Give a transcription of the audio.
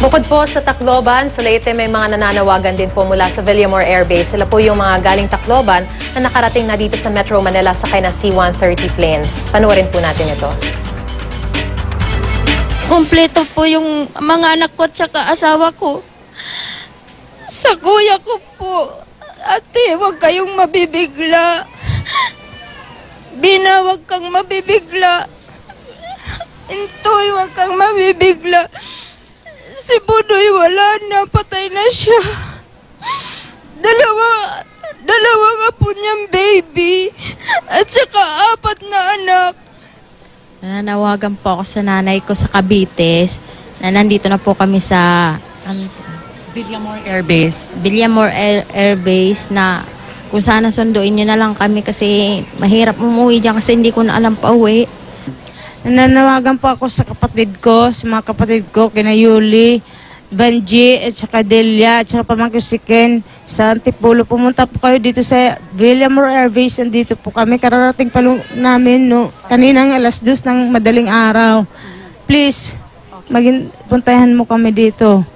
Bukod po sa Tacloban, sa Leyte may mga nananawagan din po mula sa Villamor Air Base. Sila po yung mga galing Tacloban na nakarating na dito sa Metro Manila sakay ng C-130 planes. Panoorin po natin ito. Kumpleto po yung mga anak ko at saka asawa ko. Sa kuya ko po, ate, huwag kayong mabibigla. Bina, huwag kang mabibigla. Intoy, huwag kang mabibigla. Si Budoy wala na, patay na siya. Dalawa nga po niyang baby at saka 4 na anak. Nananawagan po ako sa nanay ko sa Cavite na nandito na po kami sa Villamor Air Base. Villamor Air Base na kung sana sunduin niyo na lang kami kasi mahirap umuwi dyan kasi hindi ko na alam pa uwi. Nananawagan po ako sa kapatid ko, sa mga kapatid ko, kina Yuli, Banji, at saka Delia, at saka pamangkin si Ken, sa Antipolo. Pumunta po kayo dito sa Villamor Air Base, nandito po kami. Kararating pa namin, no, kaninang alas 2 ng madaling araw. Please, puntahan mo kami dito.